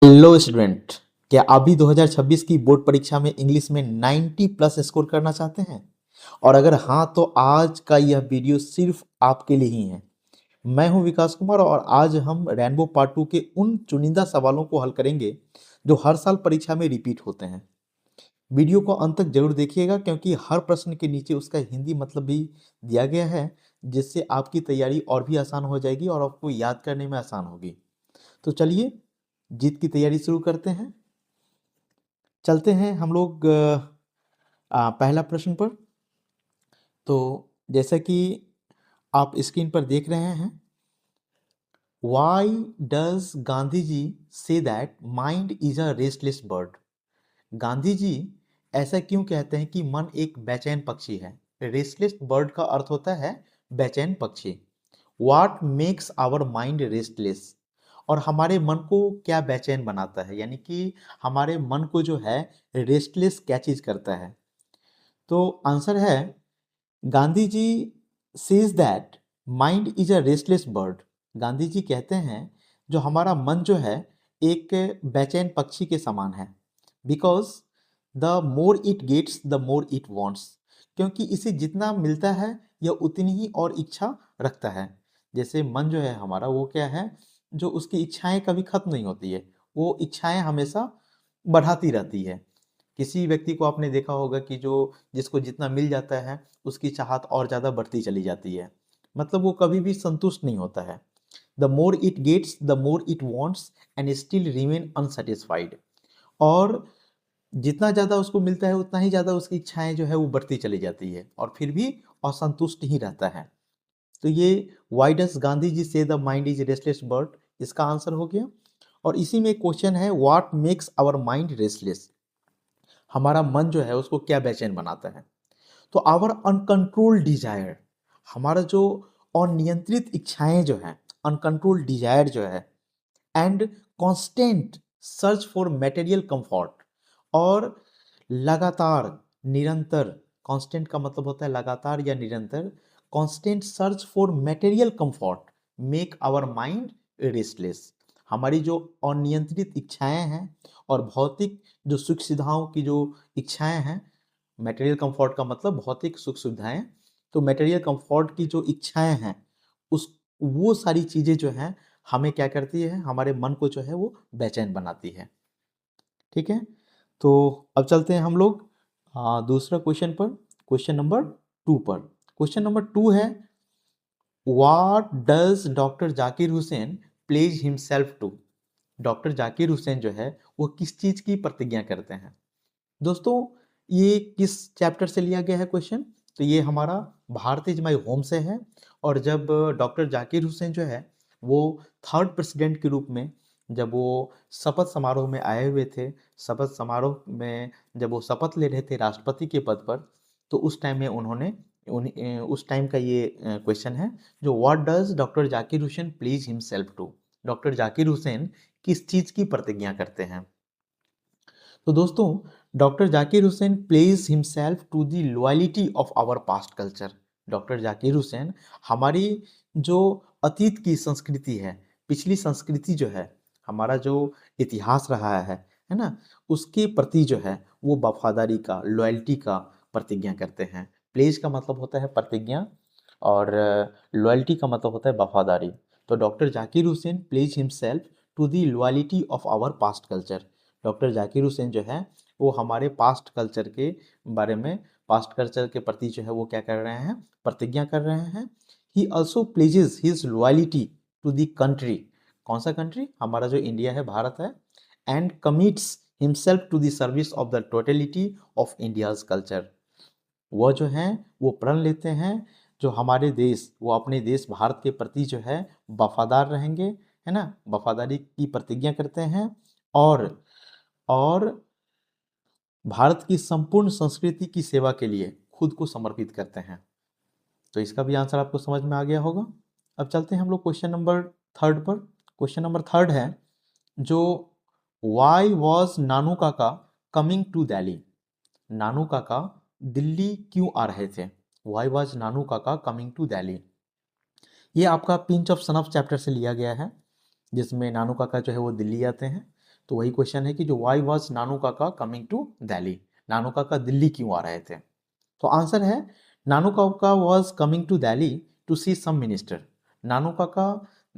Hello student, क्या आप भी 2026 की बोर्ड परीक्षा में इंग्लिश में 90 प्लस स्कोर करना चाहते हैं? और अगर हाँ तो आज का यह वीडियो सिर्फ आपके लिए ही है। मैं हूं विकास कुमार और आज हम रेनबो पार्ट 2 के उन चुनिंदा सवालों को हल करेंगे जो हर साल परीक्षा में रिपीट होते हैं। वीडियो को अंत तक जरूर देखिएगा क्योंकि हर प्रश्न के नीचे उसका हिंदी मतलब भी दिया गया है, जिससे आपकी तैयारी और भी आसान हो जाएगी और आपको याद करने में आसान होगी। तो चलिए जीत की तैयारी शुरू करते हैं। चलते हैं हम लोग पहला प्रश्न पर। तो जैसा कि आप स्क्रीन पर देख रहे हैं, वाई डज गांधी जी से that mind is a restless bird? Gandhi ji ऐसा क्यों कहते हैं कि मन एक बेचैन पक्षी है? रेस्टलेस बर्ड का अर्थ होता है बेचैन पक्षी। What makes our mind restless? और हमारे मन को क्या बेचैन बनाता है, यानी कि हमारे मन को जो है रेस्टलेस क्या चीज करता है? तो आंसर है, Gandhi ji says that mind is a restless bird. Gandhi ji कहते हैं जो हमारा मन जो है एक बेचैन पक्षी के समान है। Because the more it gets the more it wants. क्योंकि इसे जितना मिलता है यह उतनी ही और इच्छा रखता है। जैसे मन जो है हमारा वो क्या है, जो उसकी इच्छाएं कभी खत्म नहीं होती है, वो इच्छाएं हमेशा बढ़ाती रहती है। किसी व्यक्ति को आपने देखा होगा कि जो जिसको जितना मिल जाता है उसकी चाहत और ज़्यादा बढ़ती चली जाती है, मतलब वो कभी भी संतुष्ट नहीं होता है। The more it gets the more it wants and still remain unsatisfied. और जितना ज़्यादा उसको मिलता है उतना ही ज़्यादा उसकी इच्छाएं जो है वो बढ़ती चली जाती है और फिर भी असंतुष्ट ही रहता है। तो ये वाई डस गांधी जी से the mind is restless bird, इसका आंसर हो गया। और इसी में क्वेश्चन है, what makes our mind restless? हमारा मन जो है उसको क्या बेचैन बनाता है? तो आवर अनकंट्रोल्ड डिजायर, हमारा जो अनियंत्रित इच्छाएं जो है, अनकंट्रोल्ड डिजायर जो है, and constant search for material comfort. और लगातार, निरंतर, कांस्टेंट का मतलब होता है लगातार या निरंतर, constant search for material comfort make our mind restless. हमारी जो अनियंत्रित इच्छाएं हैं और भौतिक जो सुख सुविधाओं की जो इच्छाएं हैं, मटेरियल कंफर्ट का मतलब भौतिक सुख सुविधाएं, तो मटेरियल कंफर्ट की जो इच्छाएं हैं उस वो सारी चीजें जो हैं हमें क्या करती है, हमारे मन को जो है वो बेचैन बनाती है। ठीक है, तो अब चलते हैं हम लोग दूसरा क्वेश्चन पर, क्वेश्चन नंबर 2 पर। क्वेश्चन नंबर 2 है, what does doctor Zakir Hussain pledge himself to? Doctor Zakir Hussain जो है वो किस चीज की प्रतिज्ञा करते हैं? दोस्तों, ये किस चैप्टर से लिया गया है क्वेश्चन? तो ये हमारा भारत इज माई होम से है। और जब डॉक्टर जाकिर हुसैन जो है वो थर्ड प्रेसिडेंट के रूप में, जब वो शपथ समारोह में आए हुए थे, शपथ समारोह में जब वो शपथ ले रहे थे राष्ट्रपति के पद पर, तो उस टाइम में उन्होंने उस टाइम का ये क्वेश्चन है, जो what does doctor Zakir Hussain please himself to? Doctor Zakir Hussain किस चीज की प्रतिज्ञा करते हैं? तो दोस्तों, doctor Zakir Hussain pledge himself to the loyalty of our past culture. Doctor Zakir Hussain हमारी जो अतीत की संस्कृति है, पिछली संस्कृति जो है, हमारा जो इतिहास रहा है ना, उसके प्रति जो है वो वफादारी का, लॉयल्टी का प्रतिज्ञा करते हैं। प्लेज का मतलब होता है प्रतिज्ञा और लॉयल्टी का मतलब होता है वफादारी। तो doctor Zakir Hussain pledge himself to the loyalty of our past culture. Doctor Zakir Hussain जो है वो हमारे पास्ट कल्चर के बारे में, पास्ट कल्चर के प्रति जो है वो क्या कर रहे हैं, प्रतिज्ञा कर रहे हैं। He also pledges his loyalty to the country. कौन सा कंट्री? हमारा जो इंडिया है, भारत है। And commits himself to the service of the totality of India's culture. वह जो हैं वो प्रण लेते हैं जो हमारे देश, वो अपने देश भारत के प्रति जो है वफादार रहेंगे, है ना, वफादारी की प्रतिज्ञा करते हैं। और और भारत की संपूर्ण संस्कृति की सेवा के लिए खुद को समर्पित करते हैं। तो इसका भी आंसर आपको समझ में आ गया होगा। अब चलते हैं हम लोग क्वेश्चन नंबर 3 पर। क्वेश्चन नंबर 3 है, जो वाई वॉज नानू काका कमिंग टू दिल्ली? नानू काका दिल्ली क्यों आ रहे थे? वाई वॉज नानू काका कमिंग टू दिल्ली? ये आपका pinch of son of chapter से लिया गया है, जिसमें नानू काका जो है वो दिल्ली आते हैं। तो वही क्वेश्चन है कि जो वाई वॉज नानू काका कमिंग टू दिल्ली, नानू काका दिल्ली क्यों आ रहे थे। तो आंसर है Nanu Kaka was coming to Delhi to see some minister. Nanu Kaka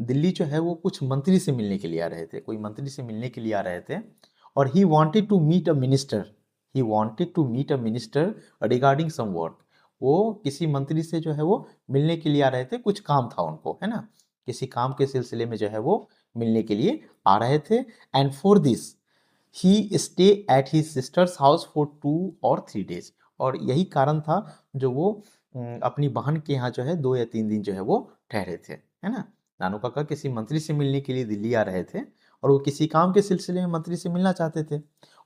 Delhi जो है वो कुछ मंत्री से मिलने के लिए आ रहे थे, कोई मंत्री से मिलने के लिए आ रहे थे। और he wanted to meet a minister, he wanted to meet a minister regarding some work. वो किसी मंत्री से जो है वो मिलने के लिए आ रहे थे, कुछ काम था उनको, है ना, किसी काम के सिलसिले में जो है वो मिलने के लिए आ रहे थे। And for this he stay at he sisters house for 2 और 3 days। और यही कारण था जो वो अपनी बहन के यहाँ जो है 2 या 3 दिन जो है वो ठहरे थे, है ना। नानू काका किसी मंत्री से मिलने के लिए दिल्ली आ रहे थे और वो किसी काम के सिलसिले में मंत्री से मिलना चाहते थे,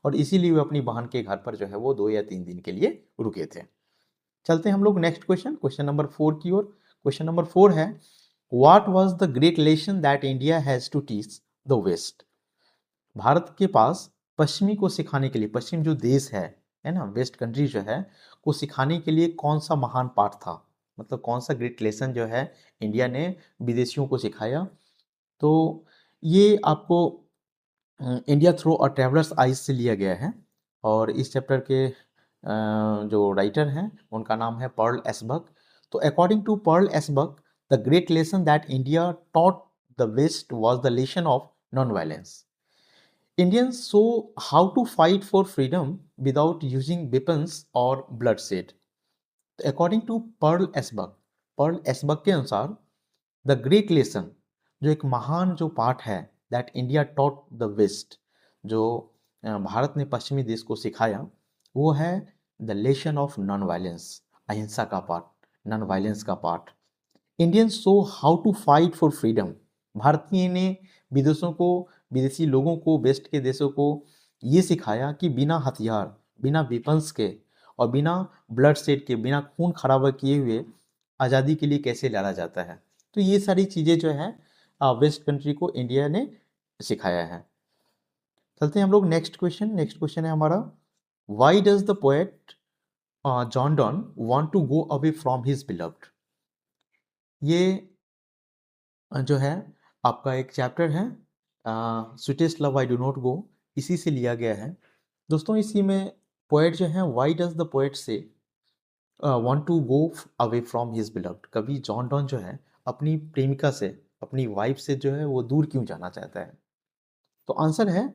और इसीलिए वो अपनी बहन के घर पर जो है वो 2 या 3 दिन के लिए रुके थे। चलते हैं हम लोग नेक्स्ट क्वेश्चन, क्वेश्चन नंबर 4 की ओर। क्वेश्चन नंबर 4 है, what was the great lesson that India has to teach the west. Bharat के पास पश्चिमी को सिखाने के लिए, पश्चिम जो देश है ना, वेस्ट कंट्री जो है, को सिखाने के लिए कौन सा महान पाठ था, मतलब कौन सा ग्रेट लेसन जो है इंडिया ने विदेशियों को सिखाया। तो ये आपको India through a travellers eyes से लिया गया है, और इस चैप्टर के जो राइटर हैं उनका नाम है पर्ल एसबर्ग। तो according to Pearl Esberg, the great lesson that India taught the West was the lesson of non violence. Indians saw how to fight for freedom without using weapons or bloodshed. According to Pearl Esberg के अनुसार the great lesson, जो एक महान जो पाठ है, that India taught the west, जो भारत ने पश्चिमी देश को सिखाया, वो है the lesson of non violence, अहिंसा का पाठ, नॉन वायलेंस का पाठ। Indians so how to fight for freedom, भारतीय ने विदेशों को, विदेशी लोगों को, वेस्ट के देशों को ये सिखाया कि बिना हथियार, बिना वेपन्स के और बिना ब्लड शेड के, बिना खून खराबा किए हुए आज़ादी के लिए कैसे लड़ा जाता है। तो ये सारी चीज़ें जो है वेस्ट कंट्री को इंडिया ने सिखाया है। चलते हैं हम लोग नेक्स्ट क्वेश्चन, नेक्स्ट क्वेश्चन है हमारा, why does the poet John Donne want to go away from his beloved. ये जो है आपका एक चैप्टर है, sweetest love I do not go, इसी से लिया गया है। दोस्तों इसी में पोएट जो है, व्हाई डज द पोएट से want to go away from his beloved, कभी जॉन डॉन जो है अपनी प्रेमिका से, अपनी वाइफ से जो है वो दूर क्यों जाना चाहता है। तो आंसर है,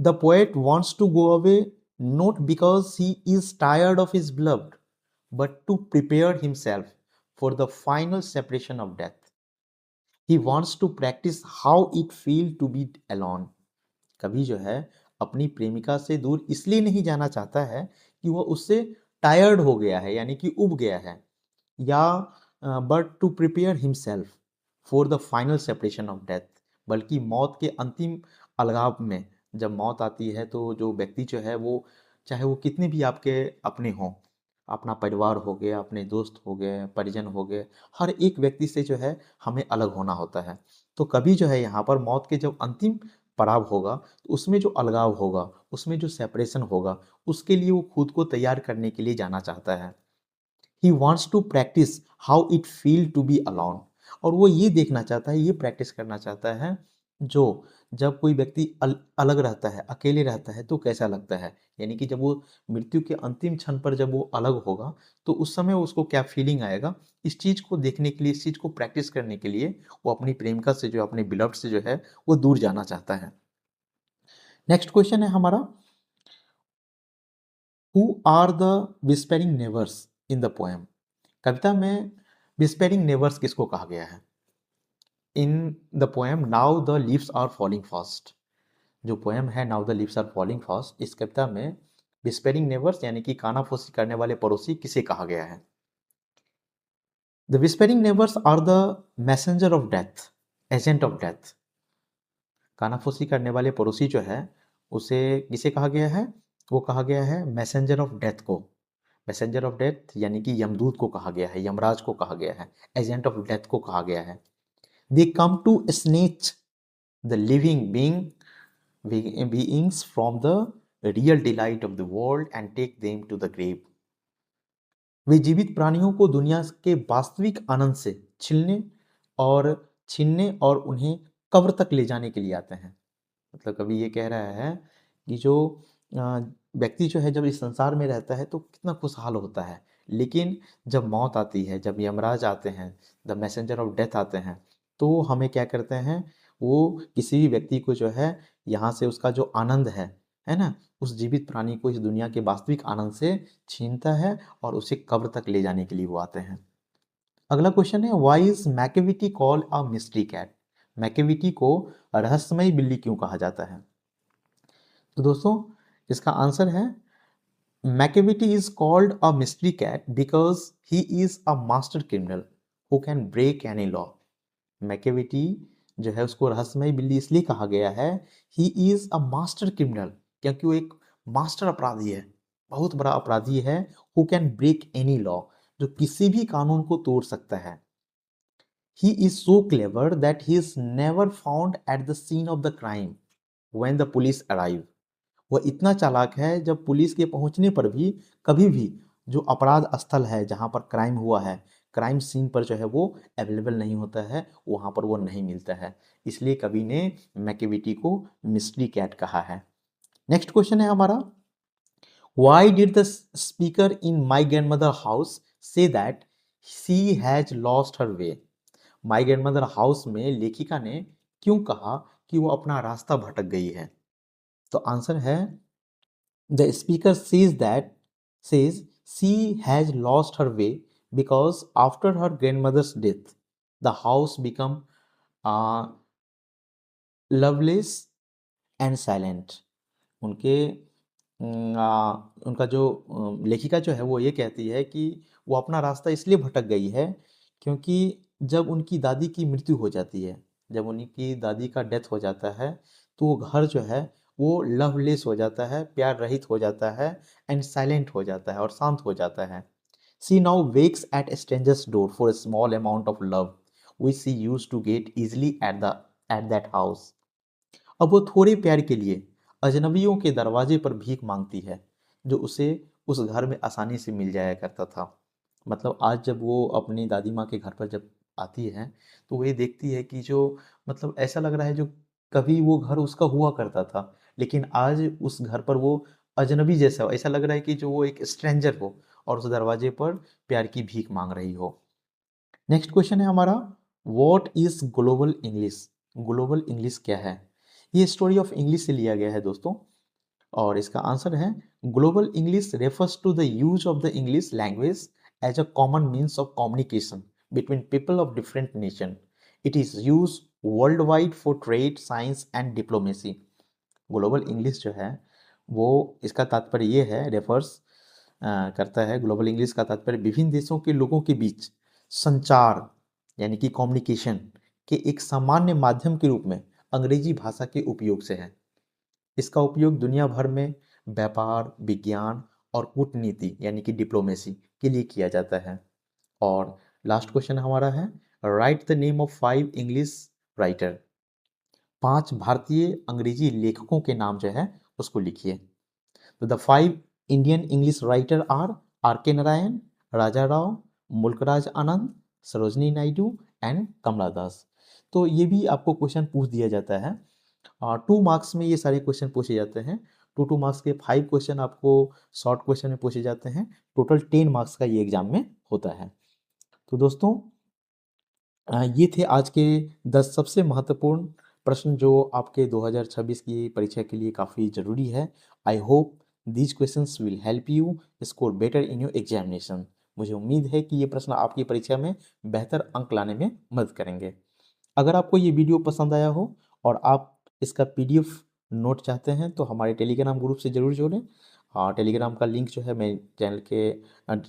the poet wants to go away not because he is tired of his beloved but to prepare himself for the final separation of death. He wants to practice how it feel to be alone। कभी जो है अपनी प्रेमिका से दूर इसलिए नहीं जाना चाहता है कि वह उससे टायर्ड हो गया है, यानी कि उब गया है, या but to prepare himself for the final separation of death, बल्कि मौत के अंतिम अलगाव में, जब मौत आती है तो जो व्यक्ति जो है वो, चाहे वो कितने भी आपके अपने हों, अपना परिवार हो गया, अपने दोस्त हो गए, परिजन हो गए, हर एक व्यक्ति से जो है हमें अलग होना होता है। तो कभी जो है यहाँ पर मौत के जब अंतिम पड़ाव होगा तो उसमें जो अलगाव होगा, उसमें जो सेपरेशन होगा, उसके लिए वो खुद को तैयार करने के लिए जाना चाहता है। He wants to practice how it feel to be alone, और वो ये देखना चाहता है, ये प्रैक्टिस करना चाहता है, जो जब कोई व्यक्ति अलग रहता है, अकेले रहता है तो कैसा लगता है, यानी कि जब वो मृत्यु के अंतिम क्षण पर जब वो अलग होगा तो उस समय उसको क्या फीलिंग आएगा। इस चीज़ को देखने के लिए, इस चीज़ को प्रैक्टिस करने के लिए वो अपनी प्रेमिका से, जो अपने बिलव्ड से जो है वो दूर जाना चाहता है। नेक्स्ट क्वेश्चन है हमारा, who are the whispering neighbours in the poem. कविता में विस्पेरिंग नेवर्स किसको कहा गया है। In the poem now the leaves are falling fast, जो पोएम है now the leaves are falling fast, इस कविता में विस्पेरिंग नेवर्स यानी कि कानाफूसी करने वाले पड़ोसी किसे कहा गया है। The whispering neighbours are the messenger of death, agent of death. कानाफूसी करने वाले पड़ोसी जो है उसे किसे कहा गया है, वो कहा गया है मैसेंजर ऑफ डेथ को। मैसेंजर ऑफ डेथ यानी कि यमदूत को कहा गया है, यमराज को कहा गया है, एजेंट ऑफ डेथ को कहा गया है। They come to snatch the living beings from the real delight of the world and take them to the grave। वे जीवित प्राणियों को दुनिया के वास्तविक आनंद से छीनने और उन्हें कब्र तक ले जाने के लिए आते हैं। मतलब कवि ये कह रहा है कि जो व्यक्ति जो है जब इस संसार में रहता है तो कितना खुशहाल होता है, लेकिन जब मौत आती है, जब यमराज आते हैं, द मैसेंजर ऑफ डेथ आते हैं, तो हमें क्या करते हैं, वो किसी भी व्यक्ति को जो है यहाँ से उसका जो आनंद है ना, उस जीवित प्राणी को इस दुनिया के वास्तविक आनंद से छीनता है और उसे कब्र तक ले जाने के लिए वो आते हैं। अगला क्वेश्चन है, why is Macavity called a mystery cat? Macavity को रहस्यमयी बिल्ली क्यों कहा जाता है? तो दोस्तों इसका आंसर है, Macavity is called a mystery cat because he is a master criminal who can break any law. Macavity जो है उसको रहस्यमयी बिल्ली इसलिए कहा गया है, he is a master criminal, क्योंकि वो एक मास्टर अपराधी है, बहुत बड़ा अपराधी है, who can break any law, जो किसी भी कानून को तोड़ सकता है। He is so clever that he is never found at the scene of the crime when the police arrive. वह इतना चालाक है, जब पुलिस के पहुंचने पर भी कभी भी जो अपराध स्थल है जहां पर क्राइम हुआ है, क्राइम सीन पर जो है वो अवेलेबल नहीं होता है, वहां पर वो नहीं मिलता है। इसलिए कवि ने मैकेविटी को मिस्ट्री कैट कहा है। नेक्स्ट क्वेश्चन है हमारा, Why did the speaker in My Grandmother House say that she has lost her way? My grandmother house में लेखिका ने क्यों कहा कि वो अपना रास्ता भटक गई है? तो आंसर है, the speaker says she has lost her way because after her grandmother's death the house become loveless and silent. उनके उनका जो लेखिका जो है वो ये कहती है कि वो अपना रास्ता इसलिए भटक गई है क्योंकि जब उनकी दादी की मृत्यु हो जाती है, जब उनकी दादी का डेथ हो जाता है, तो वो घर जो है वो लवलेस हो जाता है, प्यार रहित हो जाता है, एंड साइलेंट हो जाता है और शांत हो जाता है। She now wakes at strangers door for a small amount of love which she used to get easily at that house। अब वो थोड़े प्यार के लिए अजनबियों के दरवाजे पर भीख मांगती है, जो उसे उस घर में आसानी से मिल जाया करता था। मतलब आज जब वो अपनी दादी माँ के घर पर जब आती है, तो वो ये देखती है कि जो मतलब ऐसा लग रहा है जो कभी वो घर उसका हुआ करता था, लेकिन आज उस घर पर वो अजनबी जैसा, ऐसा लग रहा है कि जो वो एक स्ट्रेंजर हो और उस दरवाजे पर प्यार की भीख मांग रही हो। नेक्स्ट क्वेश्चन है हमारा, what is global English? Global English क्या है? ये स्टोरी ऑफ इंग्लिश से लिया गया है दोस्तों, और इसका आंसर है, global English refers to the use of the English language as a common means of communication between people of different nation. It is use world wide for trade, science and diplomacy. Global English जो है वो, इसका तात्पर्य ये है, refers करता है, global English का तात्पर्य विभिन्न देशों के लोगों के बीच संचार यानी कि कम्युनिकेशन के एक सामान्य माध्यम के रूप में अंग्रेजी भाषा के उपयोग से है। इसका उपयोग दुनिया भर में व्यापार, विज्ञान और कूटनीति यानी कि डिप्लोमेसी के लिए किया जाता है। और लास्ट क्वेश्चन हमारा है, right the name of 5 English writer. 5 भारतीय अंग्रेजी लेखकों के नाम जो है उसको लिखिए। तो the 5 Indian English writer R K Narayan, Raja Rao, Mulk Raj Anand, Sarojini Naidu and Kamala Das. तो ये भी आपको क्वेश्चन पूछ दिया जाता है, 2 मार्क्स में ये सारे क्वेश्चन पूछे जाते हैं। 2 मार्क्स के 5 क्वेश्चन आपको शॉर्ट क्वेश्चन में पूछे जाते हैं। टोटल 10 मार्क्स का ये एग्जाम में होता है। तो दोस्तों ये थे आज के 10 सबसे महत्वपूर्ण प्रश्न जो आपके 2026 की परीक्षा के लिए काफ़ी ज़रूरी है। I hope these questions will help you score better in your examination. मुझे उम्मीद है कि ये प्रश्न आपकी परीक्षा में बेहतर अंक लाने में मदद करेंगे। अगर आपको ये वीडियो पसंद आया हो और आप इसका पीडीएफ नोट चाहते हैं तो हमारे टेलीग्राम ग्रुप से ज़रूर जुड़ें। टेलीग्राम का लिंक जो है मैं चैनल के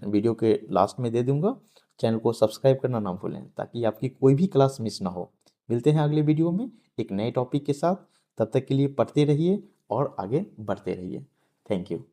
वीडियो के लास्ट में दे दूंगा। चैनल को सब्सक्राइब करना ना भूलें ताकि आपकी कोई भी क्लास मिस ना हो। मिलते हैं अगले वीडियो में एक नए टॉपिक के साथ। तब तक के लिए पढ़ते रहिए और आगे बढ़ते रहिए। Thank you.